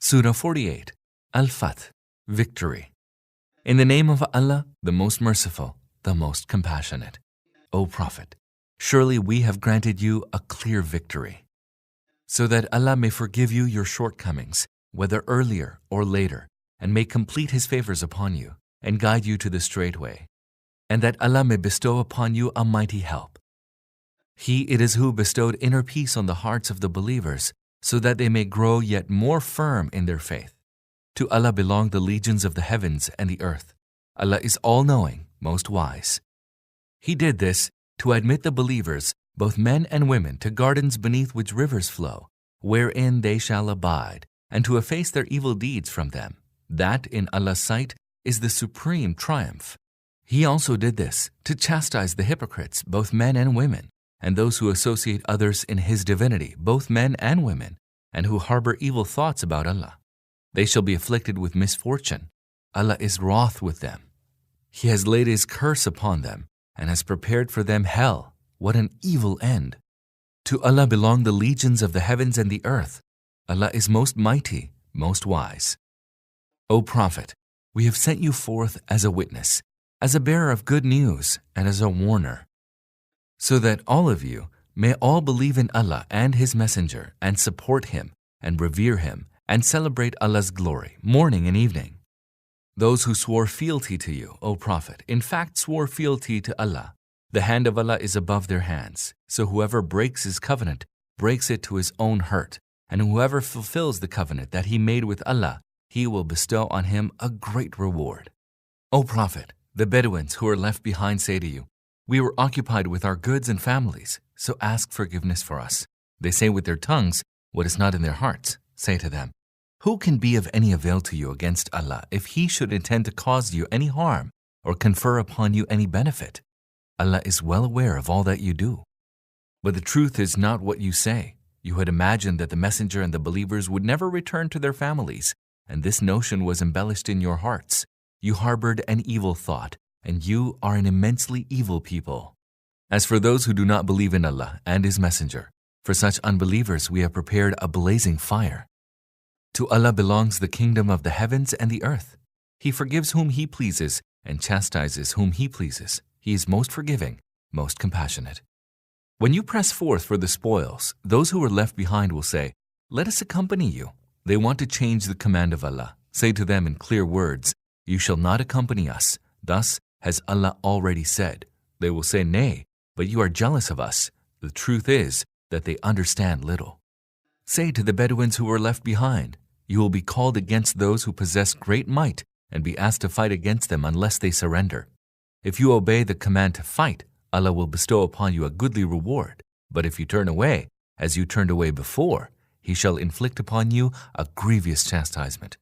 Surah 48, Al-Fath, Victory. In the name of Allah, the most merciful, the most compassionate. O Prophet, surely we have granted you a clear victory, so that Allah may forgive you your shortcomings, whether earlier or later, and may complete His favors upon you, and guide you to the straight way, and that Allah may bestow upon you a mighty help. He it is who bestowed inner peace on the hearts of the believers, so that they may grow yet more firm in their faith. To Allah belong the legions of the heavens and the earth. Allah is all-knowing, most wise. He did this to admit the believers, both men and women, to gardens beneath which rivers flow, wherein they shall abide, and to efface their evil deeds from them. That, in Allah's sight, is the supreme triumph. He also did this to chastise the hypocrites, both men and women, and those who associate others in His divinity, both men and women, and who harbor evil thoughts about Allah. They shall be afflicted with misfortune. Allah is wroth with them. He has laid His curse upon them, and has prepared for them hell. What an evil end! To Allah belong the legions of the heavens and the earth. Allah is most mighty, most wise. O Prophet, we have sent you forth as a witness, as a bearer of good news, and as a warner, so that all of you may all believe in Allah and His Messenger, and support Him, and revere Him, and celebrate Allah's glory, morning and evening. Those who swore fealty to you, O Prophet, in fact swore fealty to Allah. The hand of Allah is above their hands, so whoever breaks His covenant breaks it to his own hurt, and whoever fulfills the covenant that he made with Allah, He will bestow on him a great reward. O Prophet, the Bedouins who are left behind say to you, we were occupied with our goods and families, so ask forgiveness for us. They say with their tongues what is not in their hearts. Say to them, who can be of any avail to you against Allah if He should intend to cause you any harm or confer upon you any benefit? Allah is well aware of all that you do. But the truth is not what you say. You had imagined that the Messenger and the believers would never return to their families, and this notion was embellished in your hearts. You harbored an evil thought, and you are an immensely evil people. As for those who do not believe in Allah and His Messenger, for such unbelievers we have prepared a blazing fire. To Allah belongs the kingdom of the heavens and the earth. He forgives whom He pleases and chastises whom He pleases. He is most forgiving, most compassionate. When you press forth for the spoils, those who are left behind will say, let us accompany you. They want to change the command of Allah. Say to them in clear words, you shall not accompany us. Thus has Allah already said. They will say, nay, but you are jealous of us. The truth is that they understand little. Say to the Bedouins who were left behind, you will be called against those who possess great might and be asked to fight against them unless they surrender. If you obey the command to fight, Allah will bestow upon you a goodly reward. But if you turn away, as you turned away before, He shall inflict upon you a grievous chastisement.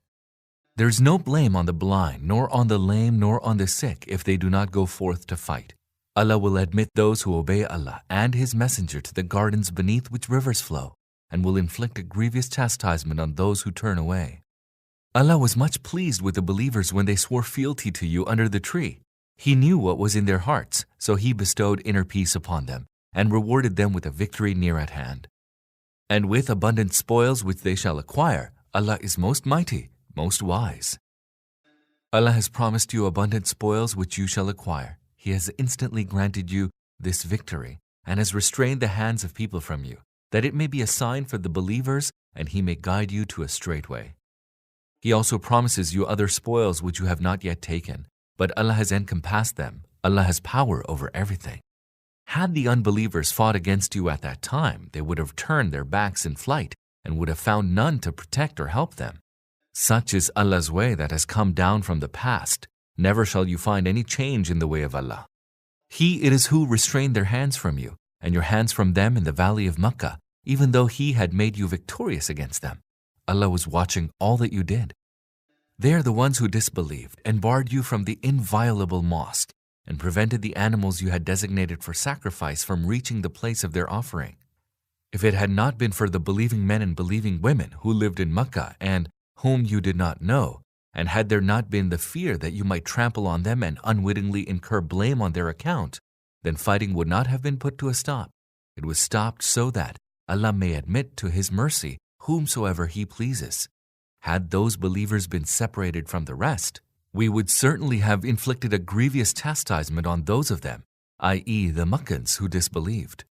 There is no blame on the blind, nor on the lame, nor on the sick, if they do not go forth to fight. Allah will admit those who obey Allah and His Messenger to the gardens beneath which rivers flow, and will inflict a grievous chastisement on those who turn away. Allah was much pleased with the believers when they swore fealty to you under the tree. He knew what was in their hearts, so He bestowed inner peace upon them, and rewarded them with a victory near at hand. And with abundant spoils which they shall acquire, Allah is most mighty, most wise. Allah has promised you abundant spoils which you shall acquire. He has instantly granted you this victory, and has restrained the hands of people from you, that it may be a sign for the believers, and He may guide you to a straight way. He also promises you other spoils which you have not yet taken, but Allah has encompassed them. Allah has power over everything. Had the unbelievers fought against you at that time, they would have turned their backs in flight and would have found none to protect or help them. Such is Allah's way that has come down from the past. Never shall you find any change in the way of Allah. He it is who restrained their hands from you, and your hands from them in the valley of Makkah, even though He had made you victorious against them. Allah was watching all that you did. They are the ones who disbelieved and barred you from the inviolable mosque, and prevented the animals you had designated for sacrifice from reaching the place of their offering. If it had not been for the believing men and believing women who lived in Makkah and whom you did not know, and had there not been the fear that you might trample on them and unwittingly incur blame on their account, then fighting would not have been put to a stop. It was stopped so that Allah may admit to His mercy whomsoever He pleases. Had those believers been separated from the rest, we would certainly have inflicted a grievous chastisement on those of them, i.e., the Meccans who disbelieved.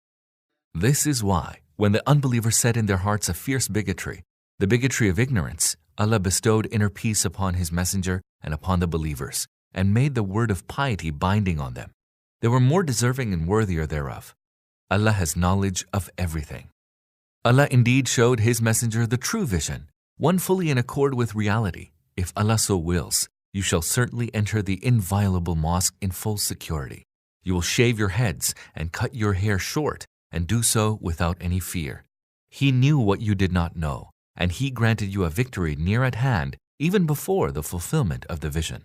This is why, when the unbelievers set in their hearts a fierce bigotry, the bigotry of ignorance, Allah bestowed inner peace upon His messenger and upon the believers, and made the word of piety binding on them. They were more deserving and worthier thereof. Allah has knowledge of everything. Allah indeed showed His messenger the true vision, one fully in accord with reality. If Allah so wills, you shall certainly enter the inviolable mosque in full security. You will shave your heads and cut your hair short, and do so without any fear. He knew what you did not know, and He granted you a victory near at hand, even before the fulfillment of the vision.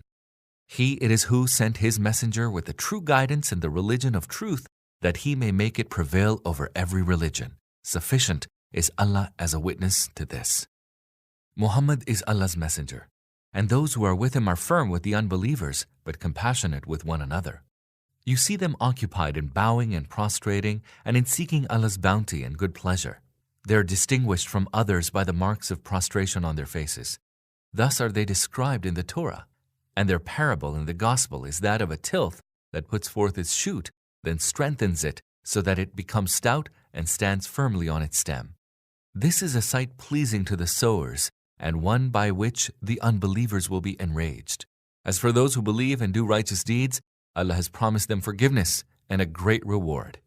He it is who sent His messenger with the true guidance and the religion of truth, that He may make it prevail over every religion. Sufficient is Allah as a witness to this. Muhammad is Allah's messenger, and those who are with him are firm with the unbelievers, but compassionate with one another. You see them occupied in bowing and prostrating, and in seeking Allah's bounty and good pleasure. They are distinguished from others by the marks of prostration on their faces. Thus are they described in the Torah, and their parable in the Gospel is that of a tilth that puts forth its shoot, then strengthens it so that it becomes stout and stands firmly on its stem. This is a sight pleasing to the sowers, and one by which the unbelievers will be enraged. As for those who believe and do righteous deeds, Allah has promised them forgiveness and a great reward.